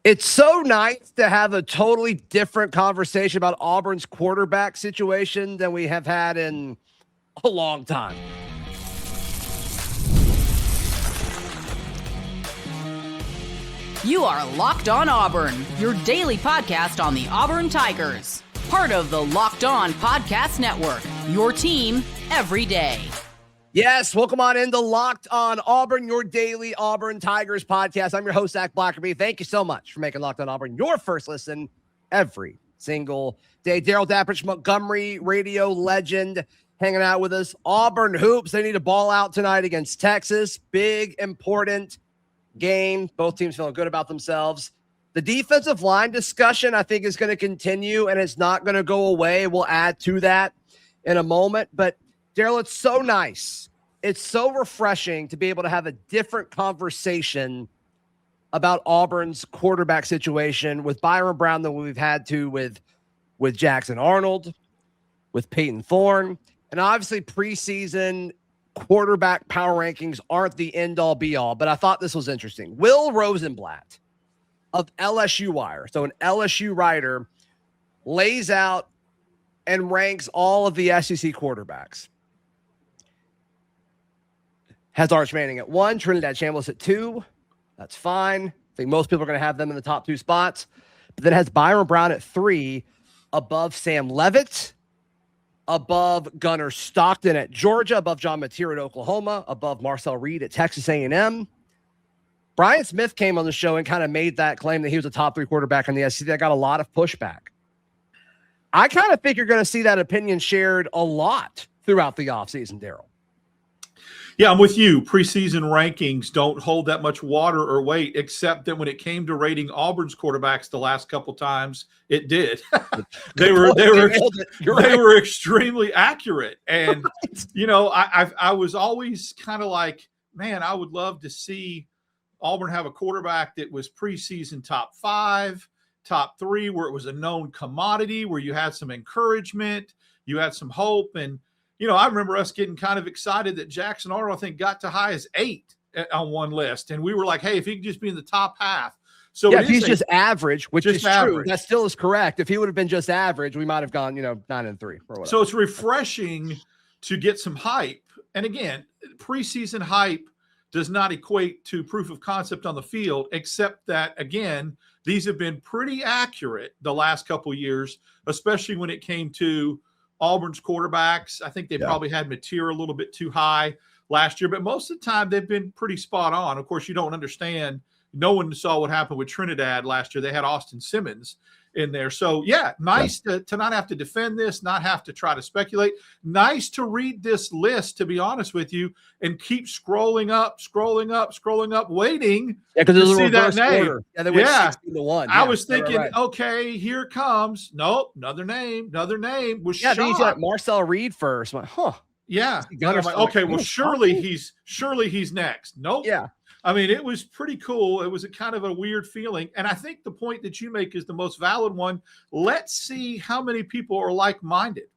It's so nice to have a totally different conversation about Auburn's quarterback situation than we have had in a long time. You are Locked On Auburn, your daily podcast on the Auburn Tigers. Part of the Locked On Podcast Network, your team every day. Yes, welcome on into Locked On Auburn, your daily Auburn Tigers podcast. I'm your host, Zach Blackerby. Thank you so much for making Locked On Auburn your first listen every single day. Darrell, Dapprich, Montgomery radio legend hanging out with us. Auburn hoops, they need a ball out tonight against Texas. Big, important game. Both teams feeling good about themselves. The defensive line discussion, I think, is going to continue, and it's not going to go away. We'll add to that in a moment. But, Darrell, it's so nice. It's so refreshing to be able to have a different conversation about Auburn's quarterback situation with Byrum Brown than we've had to with Jackson Arnold, with Peyton Thorne. And obviously preseason quarterback power rankings aren't the end-all be-all, but I thought this was interesting. Will Rosenblatt of LSU Wire, so an LSU writer, lays out and ranks all of the SEC quarterbacks. Has Arch Manning at 1, Trinidad Chambliss at 2. That's fine. I think most people are going to have them in the top 2 spots. But then it has Byrum Brown at 3, above Sam Leavitt, above Gunnar Stockton at Georgia, above John Mateer at Oklahoma, above Marcel Reed at Texas A&M. Brian Smith came on the show and kind of made that claim that he was a top 3 quarterback in the SEC. That got a lot of pushback. I kind of think you're going to see that opinion shared a lot throughout the offseason, Darrell. Yeah, I'm with you. Preseason rankings don't hold that much water or weight, except that when it came to rating Auburn's quarterbacks the last couple times, it did. they were extremely accurate. And you know, I was always kind of like, man, I would love to see Auburn have a quarterback that was preseason top 5, top 3, where it was a known commodity, where you had some encouragement, you had some hope. And you know, I remember us getting kind of excited that Jackson Arnold, I think, got to high as 8 on one list. And we were like, hey, if he could just be in the top half. So yeah, if he's just average, which is average. True. That still is correct. If he would have been just average, we might have gone, 9-3 or whatever. So it's refreshing to get some hype. And again, preseason hype does not equate to proof of concept on the field, except that, again, these have been pretty accurate the last couple of years, especially when it came to Auburn's quarterbacks. I think they probably had Mateer a little bit too high last year, but most of the time they've been pretty spot on. Of course, you don't understand. No one saw what happened with Trinidad last year. They had Austin Simmons in there. So, yeah, nice to not have to defend this, not have to try to speculate. Nice to read this list, to be honest with you, and keep scrolling up, waiting to see that name. Order. Yeah, they went 16-1. I was thinking, okay, here comes. Nope, another name. Was shocked. Then you see like Marcel Reed first. I'm like, huh. Yeah. I'm like, okay, well, surely he's next. Nope. Yeah. I mean, it was pretty cool. It was a kind of a weird feeling. And I think the point that you make is the most valid one. Let's see how many people are like-minded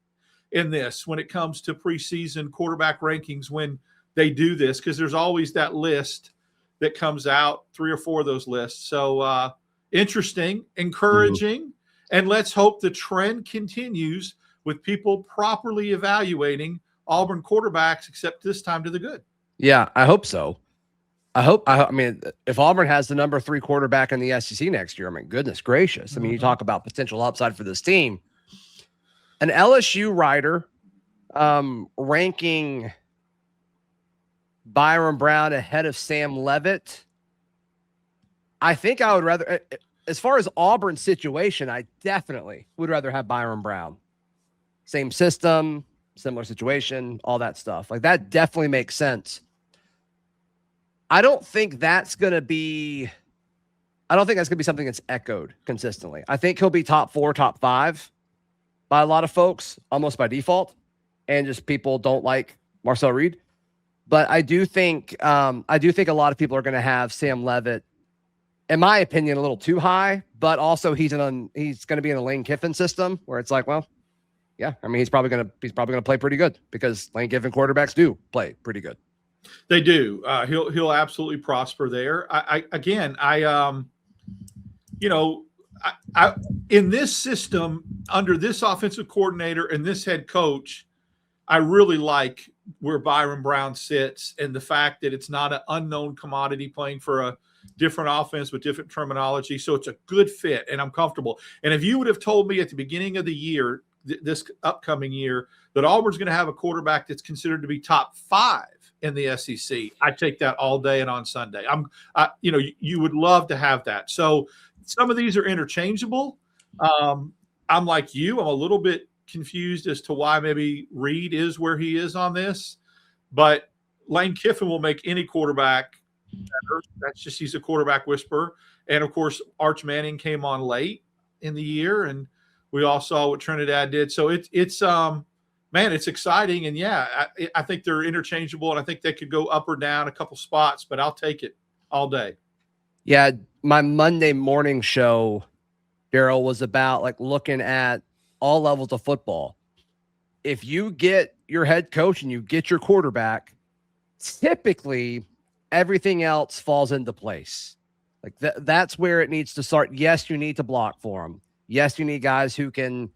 in this when it comes to preseason quarterback rankings when they do this, because there's always that list that comes out, 3 or 4 of those lists. So interesting, encouraging, and let's hope the trend continues with people properly evaluating Auburn quarterbacks, except this time to the good. Yeah, I hope so. I mean, if Auburn has the number 3 quarterback in the SEC next year, I mean, goodness gracious. I mean, you talk about potential upside for this team. An LSU writer ranking Byrum Brown ahead of Sam Leavitt. I think I would rather, as far as Auburn's situation, I definitely would rather have Byrum Brown. Same system, similar situation, all that stuff. Like, that definitely makes sense. I don't think that's going to be something that's echoed consistently. I think he'll be top 4, top 5 by a lot of folks, almost by default, and just people don't like Marcel Reed. But I do think a lot of people are going to have Sam Leavitt, in my opinion, a little too high. But also he's going to be in a Lane Kiffin system where it's like, well, yeah, I mean, he's probably going to play pretty good because Lane Kiffin quarterbacks do play pretty good. They do. He'll absolutely prosper there. you know, I in this system under this offensive coordinator and this head coach, I really like where Byrum Brown sits and the fact that it's not an unknown commodity playing for a different offense with different terminology. So it's a good fit and I'm comfortable. And if you would have told me at the beginning of the year, this upcoming year, that Auburn's going to have a quarterback that's considered to be top 5 in the SEC, I take that all day and on Sunday. You would love to have that. So some of these are interchangeable. I'm like you. I'm a little bit confused as to why maybe Reed is where he is on this, but Lane Kiffin will make any quarterback better. That's just, he's a quarterback whisperer. And of course, Arch Manning came on late in the year, and we all saw what Trinidad did. So it's exciting. And yeah, I think they're interchangeable, and I think they could go up or down a couple spots, but I'll take it all day. Yeah. My Monday morning show, Darrell, was about like looking at all levels of football. If you get your head coach and you get your quarterback, typically everything else falls into place. Like that's where it needs to start. Yes, you need to block for them. Yes, you need guys who can,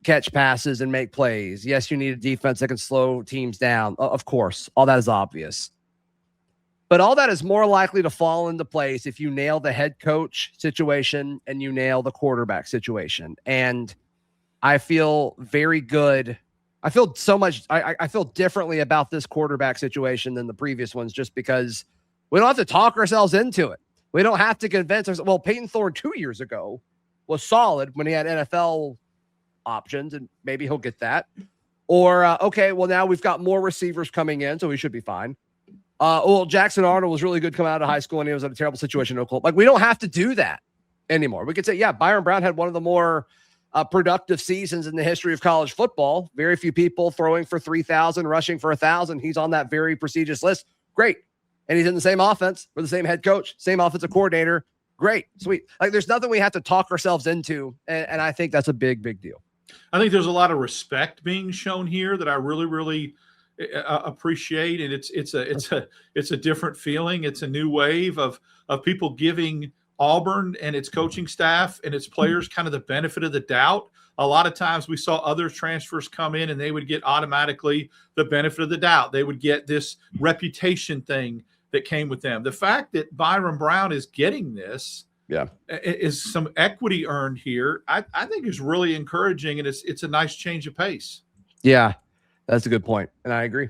catch passes and make plays. Yes, you need a defense that can slow teams down. Of course, all that is obvious. But all that is more likely to fall into place if you nail the head coach situation and you nail the quarterback situation. And I feel very good. I feel so much. I feel differently about this quarterback situation than the previous ones, just because we don't have to talk ourselves into it. We don't have to convince ourselves. Well, Peyton Thorne 2 years ago was solid when he had NFL options, and maybe he'll get that. Or, okay, well, now we've got more receivers coming in, so we should be fine. Well, Jackson Arnold was really good coming out of high school, and he was in a terrible situation in Oklahoma. Like, we don't have to do that anymore. We could say, yeah, Byrum Brown had one of the more productive seasons in the history of college football. Very few people throwing for 3,000, rushing for 1,000. He's on that very prestigious list. Great. And he's in the same offense with the same head coach, same offensive coordinator. Great. Sweet. Like, there's nothing we have to talk ourselves into. And I think that's a big, big deal. I think there's a lot of respect being shown here that I really, really appreciate. And it's a different feeling. It's a new wave of people giving Auburn and its coaching staff and its players kind of the benefit of the doubt. A lot of times we saw other transfers come in and they would get automatically the benefit of the doubt. They would get this reputation thing that came with them. The fact that Byrum Brown is getting this is some equity earned here, I think is really encouraging, and it's a nice change of pace. Yeah, that's a good point. And I agree.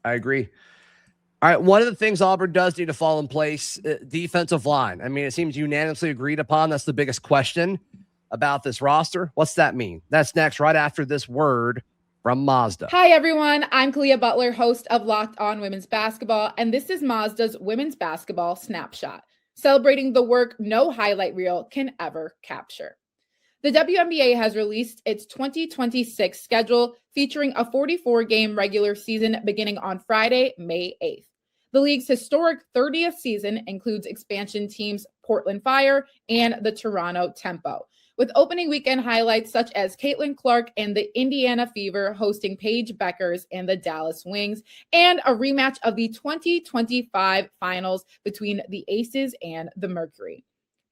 All right, one of the things Auburn does need to fall in place, defensive line. I mean, it seems unanimously agreed upon. That's the biggest question about this roster. What's that mean? That's next, right after this word from Mazda. Hi, everyone. I'm Kalia Butler, host of Locked On Women's Basketball, and this is Mazda's Women's Basketball Snapshot, celebrating the work no highlight reel can ever capture. The WNBA has released its 2026 schedule, featuring a 44-game regular season beginning on Friday, May 8th. The league's historic 30th season includes expansion teams Portland Fire and the Toronto Tempo, with opening weekend highlights such as Caitlin Clark and the Indiana Fever hosting Paige Beckers and the Dallas Wings, and a rematch of the 2025 finals between the Aces and the Mercury.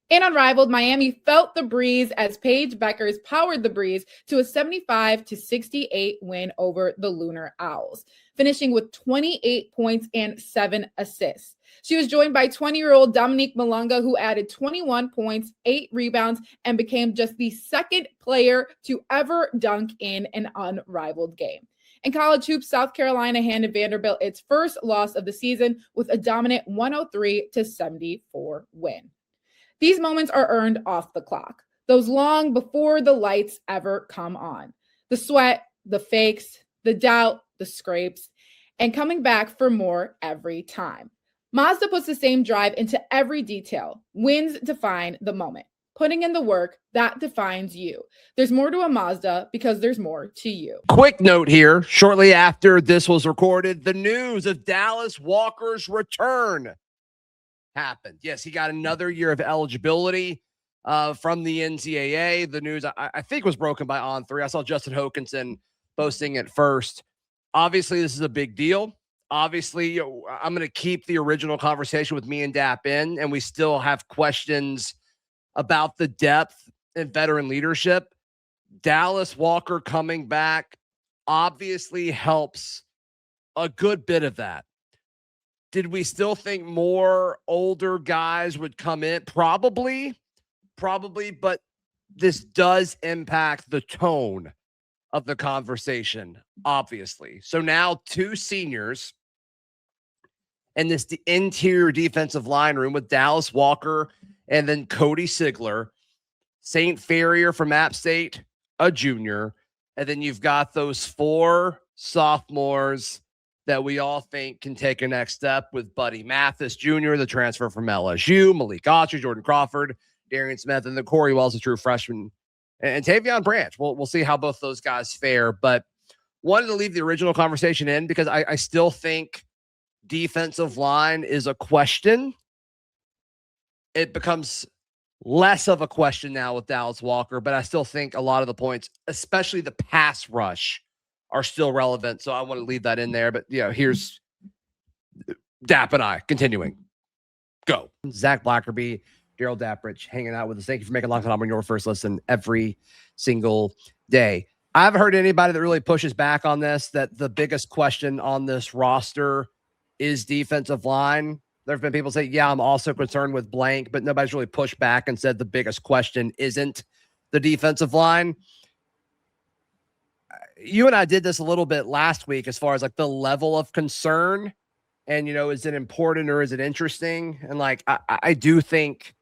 And unrivaled, Miami felt the breeze as Paige Beckers powered the breeze to a 75-68 win over the Lunar Owls, finishing with 28 points and 7 assists. She was joined by 20-year-old Dominique Malunga, who added 21 points, 8 rebounds, and became just the second player to ever dunk in an unrivaled game. In college hoops, South Carolina handed Vanderbilt its first loss of the season with a dominant 103-74 win. These moments are earned off the clock, those long before the lights ever come on. The sweat, the fakes, the doubt, the scrapes, and coming back for more every time. Mazda puts the same drive into every detail. Wins define the moment. Putting in the work, that defines you. There's more to a Mazda because there's more to you. Quick note here. Shortly after this was recorded, the news of Dallas Walker's return happened. Yes, he got another year of eligibility from the NCAA. The news, I think, was broken by On3. I saw Justin Hokanson posting it first. Obviously, this is a big deal. Obviously, I'm going to keep the original conversation with me and Dap in, and we still have questions about the depth and veteran leadership. Dallas Walker coming back obviously helps a good bit of that. Did we still think more older guys would come in? Probably, but this does impact the tone of the conversation, obviously. So now 2 seniors in this interior defensive line room with Dallas Walker and then Cody Sigler, St. Ferrier from App State, a junior, and then you've got those 4 sophomores that we all think can take a next step with Buddy Mathis Jr., the transfer from LSU, Malik Autry, Jordan Crawford, Darian Smith, and then Corey Wells, a true freshman, and Tavion Branch. We'll see how both those guys fare, but wanted to leave the original conversation in because I still think defensive line is a question. It becomes less of a question now with Dallas Walker, but I still think a lot of the points, especially the pass rush, are still relevant. So I want to leave that in there. But here's Dap and I continuing. Go. Zach Blackerby, Darrell Dapprich hanging out with us. Thank you for making Locked On Auburn your first listen every single day. I haven't heard anybody that really pushes back on this, that the biggest question on this roster is defensive line. There have been people say, yeah, I'm also concerned with blank, but nobody's really pushed back and said the biggest question isn't the defensive line. You and I did this a little bit last week as far as like the level of concern and, is it important or is it interesting? And I do think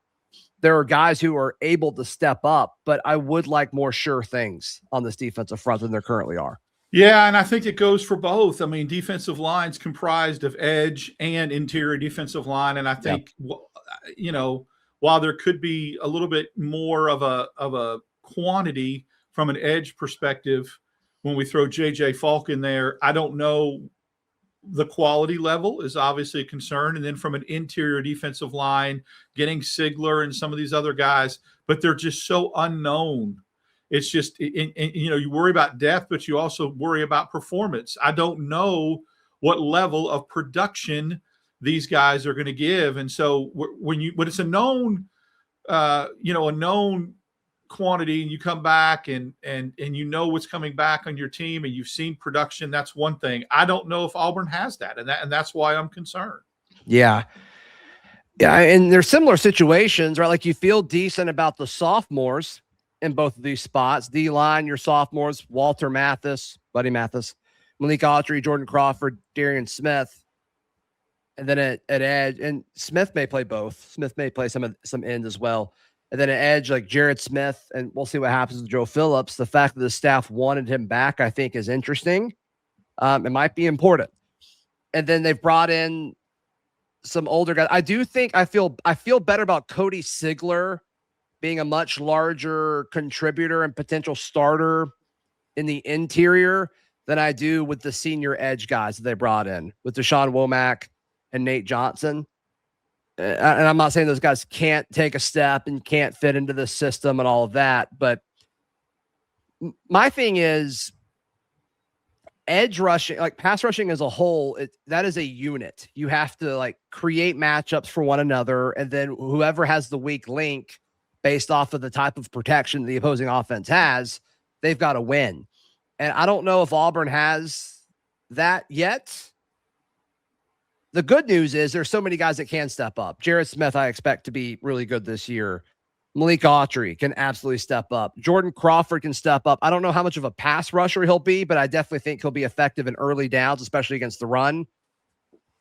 there are guys who are able to step up, but I would like more sure things on this defensive front than there currently are. Yeah, and I think it goes for both. I mean, defensive line's comprised of edge and interior defensive line, and I think while there could be a little bit more of a quantity from an edge perspective when we throw J.J. Falk in there, I don't know. The quality level is obviously a concern, and then from an interior defensive line, getting Sigler and some of these other guys, but they're just so unknown. It's just, you worry about depth, but you also worry about performance. I don't know what level of production these guys are going to give. And so when it's a known, a known quantity, and you come back and what's coming back on your team and you've seen production, that's one thing. I don't know if Auburn has that. And that's why I'm concerned. Yeah. Yeah. And there's similar situations, right? Like you feel decent about the sophomores in both of these spots. D-line, your sophomores, Walter Mathis, Buddy Mathis, Malik Autry, Jordan Crawford, Darian Smith. And then at edge, and Smith may play both. Smith may play some ends as well. And then at edge, like Jared Smith, and we'll see what happens with Joe Phillips. The fact that the staff wanted him back, I think, is interesting. It might be important. And then they've brought in some older guys. I do think I feel better about Cody Sigler being a much larger contributor and potential starter in the interior than I do with the senior edge guys that they brought in with Deshaun Womack and Nate Johnson. And I'm not saying those guys can't take a step and can't fit into the system and all of that, but my thing is edge rushing, like pass rushing as a whole, that is a unit. You have to create matchups for one another, and then whoever has the weak link based off of the type of protection the opposing offense has, they've got to win. And I don't know if Auburn has that yet. The good news is there's so many guys that can step up. Jared Smith, I expect to be really good this year. Malik Autry can absolutely step up. Jordan Crawford can step up. I don't know how much of a pass rusher he'll be, but I definitely think he'll be effective in early downs, especially against the run.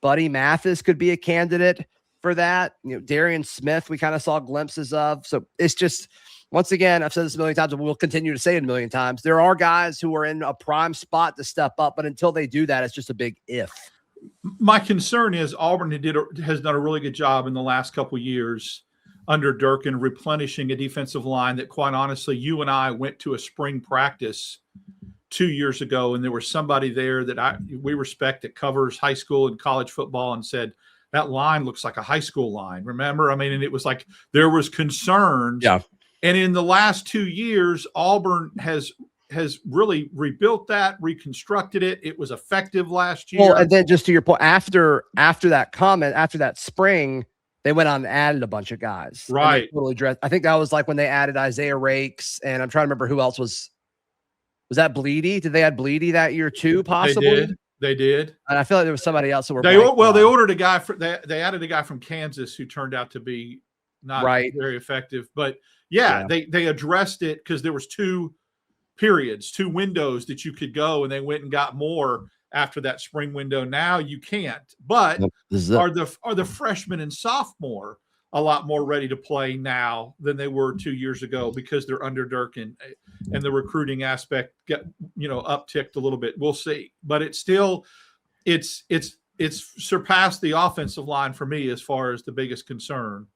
Buddy Mathis could be a candidate for that. Darian Smith, we kind of saw glimpses of. So it's just, once again, I've said this a million times and we'll continue to say it a million times. There are guys who are in a prime spot to step up, but until they do that, it's just a big if. My concern is Auburn has done a really good job in the last couple of years under Durkin replenishing a defensive line that, quite honestly, you and I went to a spring practice 2 years ago, and there was somebody there that we respect that covers high school and college football and said, that line looks like a high school line. Remember? I mean, and it was like there was concerns. Yeah. And in the last 2 years, Auburn has really rebuilt that, reconstructed it. It was effective last year. Well, and then just to your point, after that comment, after that spring, they went on and added a bunch of guys. Right. Totally dressed. I think that was like when they added Isaiah Rakes, and I'm trying to remember who else was that Bleedy? Did they add Bleedy that year too, possibly? They did. And I feel like there was somebody else. They ordered a guy they added a guy from Kansas who turned out to be not very effective. But they addressed it because there was 2 periods, 2 windows that you could go, and they went and got more after that spring window. Now you can't. But are the freshmen and sophomore a lot more ready to play now than they were 2 years ago because they're under Dirk and the recruiting aspect upticked a little bit. We'll see. But it's still it's surpassed the offensive line for me as far as the biggest concern.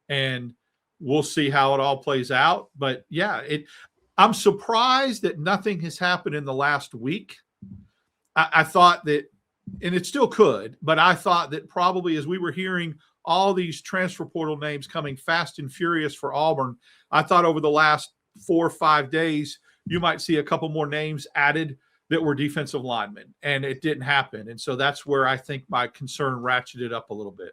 And we'll see how it all plays out. But I'm surprised that nothing has happened in the last week. I thought that, and it still could, but I thought that probably as we were hearing all these transfer portal names coming fast and furious for Auburn, I thought over the last 4 or 5 days, you might see a couple more names added that were defensive linemen, and it didn't happen. And so that's where I think my concern ratcheted up a little bit.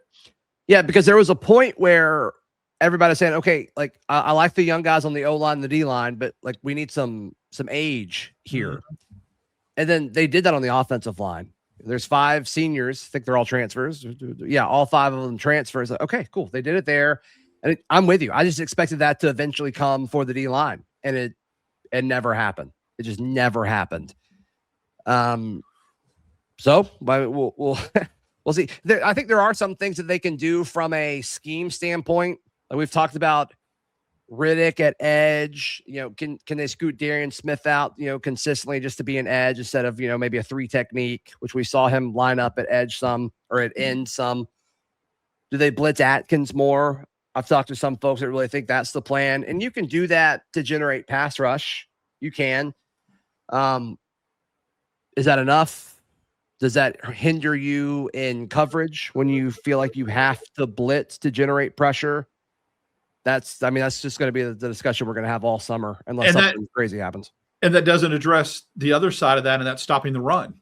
Yeah, because there was a point where everybody's saying, okay, like I like the young guys on the O-line and the D-line, but like we need some age here. Mm-hmm. And then they did that on the offensive line. There's 5 seniors. I think they're all transfers. Yeah, all 5 of them transfers. Okay, cool. They did it there. And I'm with you. I just expected that to eventually come for the D-line. And it never happened. It just never happened. So we'll we'll see. I think there are some things that they can do from a scheme standpoint. Like we've talked about Riddick at edge. Can they scoot Darian Smith out, consistently just to be an edge instead of, maybe a 3 technique, which we saw him line up at edge some or at end some. Do they blitz Atkins more? I've talked to some folks that really think that's the plan, and you can do that to generate pass rush. You can. Is that enough? Does that hinder you in coverage when you feel like you have to blitz to generate pressure? That's just going to be the discussion we're going to have all summer unless something crazy happens. And that doesn't address the other side of that, and that's stopping the run.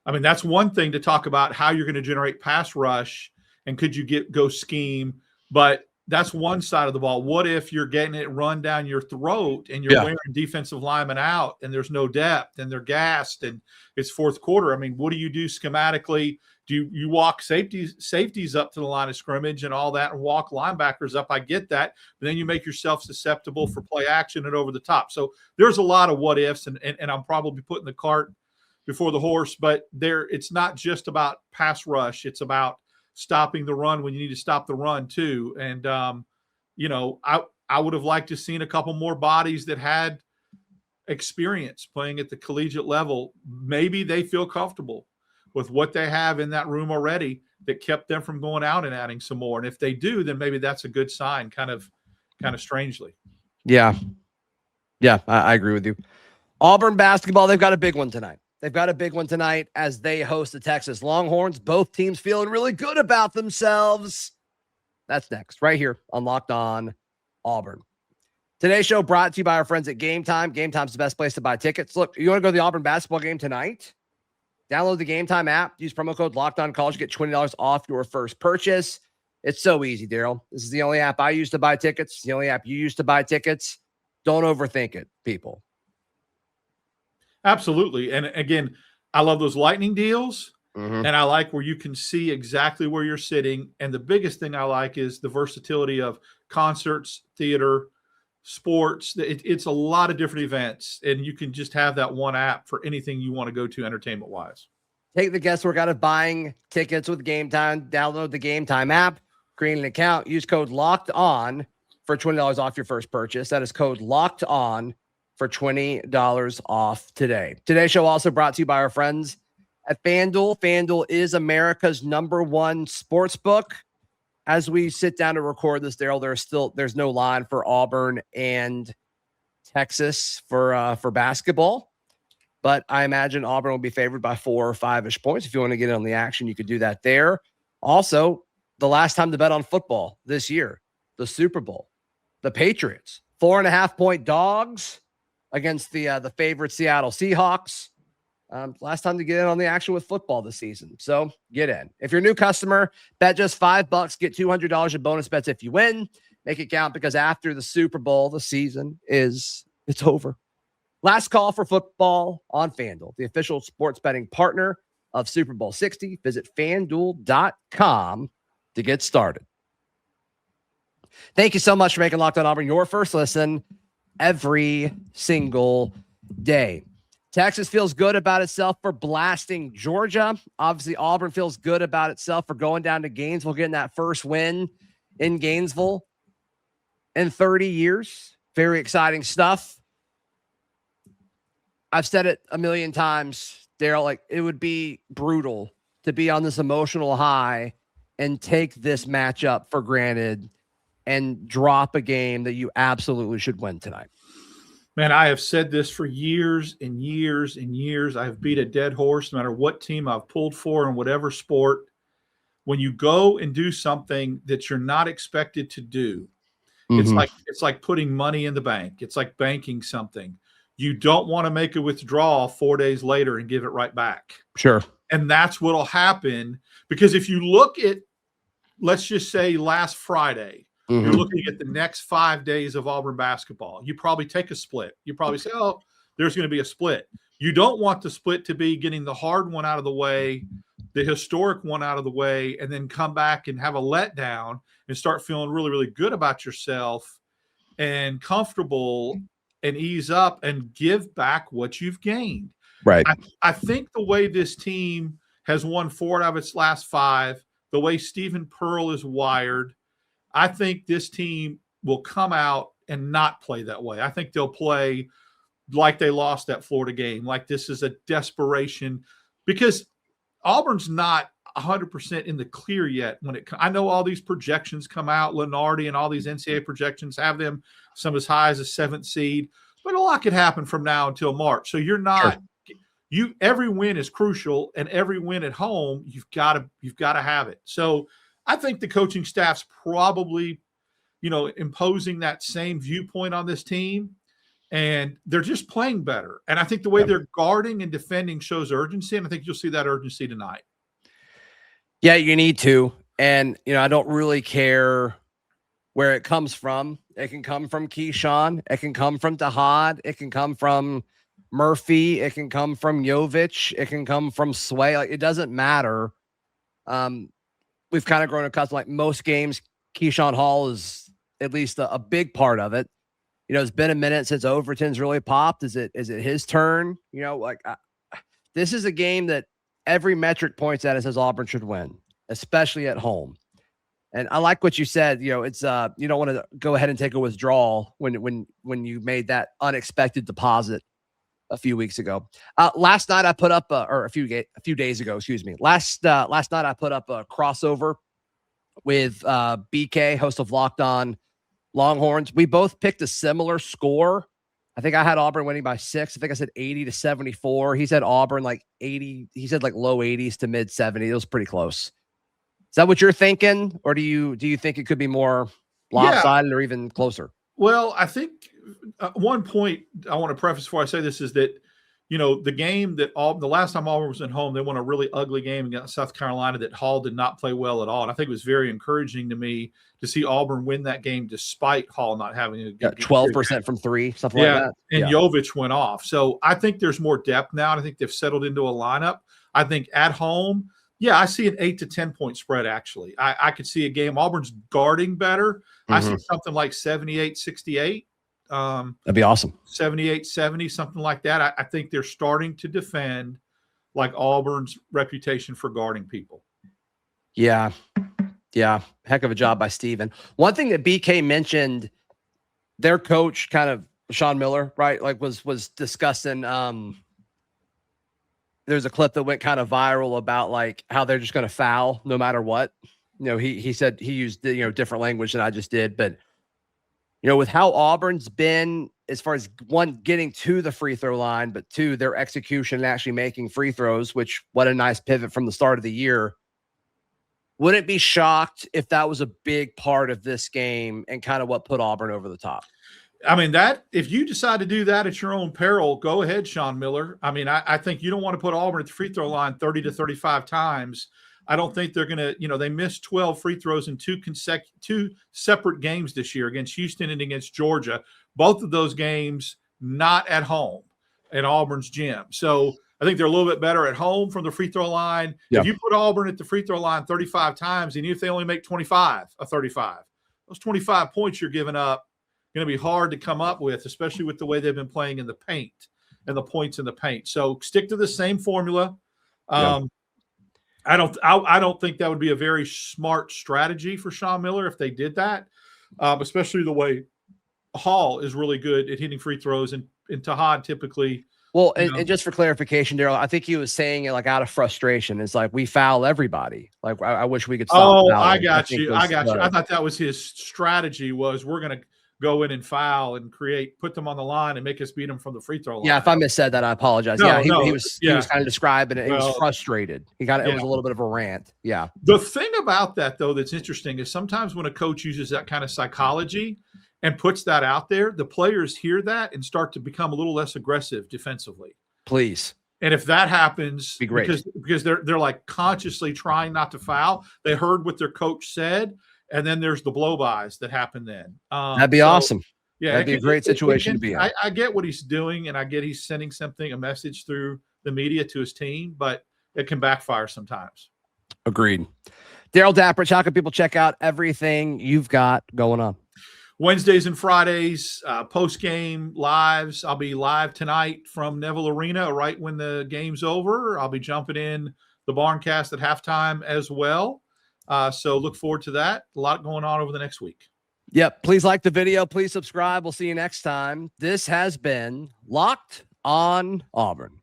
I mean, that's one thing to talk about how you're going to generate pass rush and could you go scheme, but that's one side of the ball. What if you're getting it run down your throat and you're wearing defensive linemen out and there's no depth and they're gassed and it's fourth quarter? I mean, what do you do schematically? Do you walk safeties up to the line of scrimmage and all that and walk linebackers up? I get that. But then you make yourself susceptible for play action and over the top. So there's a lot of what ifs, and I'm probably putting the cart before the horse, but it's not just about pass rush. It's about stopping the run when you need to stop the run too. And, I would have liked to seen a couple more bodies that had experience playing at the collegiate level. Maybe they feel comfortable with what they have in that room already that kept them from going out and adding some more. And if they do, then maybe that's a good sign, kind of strangely. Yeah. Yeah, I agree with you. Auburn basketball, they've got a big one tonight. As they host the Texas Longhorns. Both teams feeling really good about themselves. That's next, right here on Locked On Auburn. Today's show brought to you by our friends at Game Time. Game Time's the best place to buy tickets. Look, you want to go to the Auburn basketball game tonight? Download the Game Time app. Use promo code LOCKEDONCollege. Get $20 off your first purchase. It's so easy, Darrell. This is the only app I use to buy tickets. It's the only app you use to buy tickets. Don't overthink it, people. Absolutely. And again, I love those lightning deals. Mm-hmm. And I like where you can see exactly where you're sitting. And the biggest thing I like is the versatility of concerts, theater, sports. It's a lot of different events, and you can just have that one app for anything you want to go to entertainment wise. Take the guesswork out of buying tickets with Game Time. Download the Game Time app, create an account, use code Locked On for $20 off your first purchase. That is code Locked On for $20 off today. Today's show also brought to you by our friends at FanDuel. FanDuel is America's #1 sports book. As we sit down to record this, Darrell, there's no line for Auburn and Texas for basketball, but I imagine Auburn will be favored by 4 or 5-ish points. If you want to get in on the action, you could do that there. Also, the last time to bet on football this year, the Super Bowl, the Patriots, 4.5-point dogs against the favorite Seattle Seahawks. Last time to get in on the action with football this season. So get in. If you're a new customer, bet just $5, get $200 in bonus bets if you win. Make it count, because after the Super Bowl, the season it's over. Last call for football on FanDuel, the official sports betting partner of Super Bowl 60. Visit FanDuel.com to get started. Thank you so much for making Locked On Auburn your first listen every single day. Texas feels good about itself for blasting Georgia. Obviously, Auburn feels good about itself for going down to Gainesville, getting that first win in Gainesville in 30 years. Very exciting stuff. I've said it a million times, Darrell, like it would be brutal to be on this emotional high and take this matchup for granted and drop a game that you absolutely should win tonight. Man, I have said this for years and years and years. I've beat a dead horse no matter what team I've pulled for in whatever sport. When you go and do something that you're not expected to do, it's like putting money in the bank. It's like banking something. You don't want to make a withdrawal 4 days later and give it right back. Sure. And that's what'll happen, because if you look at, let's just say last Friday, you're looking at the next 5 days of Auburn basketball. You probably take a split. You probably say, oh, there's going to be a split. You don't want the split to be getting the hard one out of the way, the historic one out of the way, and then come back and have a letdown and start feeling really, really good about yourself and comfortable and ease up and give back what you've gained. Right. I think the way this team has won 4 out of its last 5, the way Stephen Pearl is wired, I think this team will come out and not play that way. I think they'll play like they lost that Florida game, like this is a desperation, because Auburn's not 100% in the clear yet. I know all these projections come out, Lenardi and all these NCAA projections have them some as high as a 7th seed, but a lot could happen from now until March. So you're not every win is crucial, and every win at home you've got to have it. So I think the coaching staff's probably, imposing that same viewpoint on this team, and they're just playing better. And I think the way they're guarding and defending shows urgency, and I think you'll see that urgency tonight. Yeah, you need to. And, I don't really care where it comes from. It can come from Keyshawn. It can come from Dahad. It can come from Murphy. It can come from Jovic. It can come from Sway. Like, it doesn't matter. We've kind of grown accustomed, like most games, Keyshawn Hall is at least a big part of it. It's been a minute since Overton's really popped. Is it his turn? This is a game that every metric points at it says Auburn should win, especially at home. And I like what you said. It's you don't want to go ahead and take a withdrawal when you made that unexpected deposit a few weeks ago. Last night I put up or a few days ago, excuse me. Last night I put up a crossover with BK, host of Locked On Longhorns. We both picked a similar score. I think I had Auburn winning by 6. I think I said 80-74. He said Auburn like 80. He said like low 80s to mid 70s. It was pretty close. Is that what you're thinking, or do you think it could be more lopsided or even closer? Well, I think one point I want to preface before I say this is that, the game that the last time Auburn was at home, they won a really ugly game against South Carolina that Hall did not play well at all. And I think it was very encouraging to me to see Auburn win that game despite Hall not having a good 12% from 3, something like that. And Jovic went off. So I think there's more depth now. And I think they've settled into a lineup. I think at home, I see an 8 to 10 point spread. Actually, I could see a game. Auburn's guarding better. I see something like 78-68. That'd be awesome. 78-70, something like that. I think they're starting to defend like Auburn's reputation for guarding people. Yeah. Heck of a job by Steven. One thing that BK mentioned, their coach, kind of Sean Miller, right? Like was discussing. There's a clip that went kind of viral about like how they're just going to foul no matter what. He said he used different language than I just did, but with how Auburn's been as far as one, getting to the free throw line, but two, their execution and actually making free throws, which what a nice pivot from the start of the year. Wouldn't be shocked if that was a big part of this game and kind of what put Auburn over the top. I mean, that if you decide to do that at your own peril, go ahead, Sean Miller. I mean, I think you don't want to put Auburn at the free throw line 30 to 35 times. I don't think they're going to, they missed 12 free throws in two separate games this year against Houston and against Georgia. Both of those games not at home at Auburn's gym. So I think they're a little bit better at home from the free throw line. Yeah. If you put Auburn at the free throw line 35 times, and if they only make 25 of 35, those 25 points you're giving up going to be hard to come up with, especially with the way they've been playing in the paint and the points in the paint. So stick to the same formula. I don't think that would be a very smart strategy for Sean Miller if they did that, especially the way Hall is really good at hitting free throws and Tahad typically. Well, and just for clarification, Darrell, I think he was saying it like out of frustration. It's like we foul everybody. Like I wish we could stop. Oh, fouling. I got you. I thought that was his strategy. Was we're going to go in and foul and put them on the line and make us beat them from the free throw line. Yeah, if I missaid that, I apologize. No, he was kind of describing it. He was frustrated. It was a little bit of a rant. Yeah. The thing about that though that's interesting is sometimes when a coach uses that kind of psychology and puts that out there, the players hear that and start to become a little less aggressive defensively. Please. And if that happens, be great. because they're like consciously trying not to foul, they heard what their coach said, and then there's the blow-bys that happen then. That'd be awesome. Yeah, that'd be a great situation to be in. I get what he's doing, and I get he's sending a message through the media to his team, but it can backfire sometimes. Agreed. Darrell Dapprich, how can people check out everything you've got going on? Wednesdays and Fridays, post-game lives. I'll be live tonight from Neville Arena right when the game's over. I'll be jumping in the Barncast at halftime as well. So look forward to that. A lot going on over the next week. Yep. Please like the video. Please subscribe. We'll see you next time. This has been Locked on Auburn.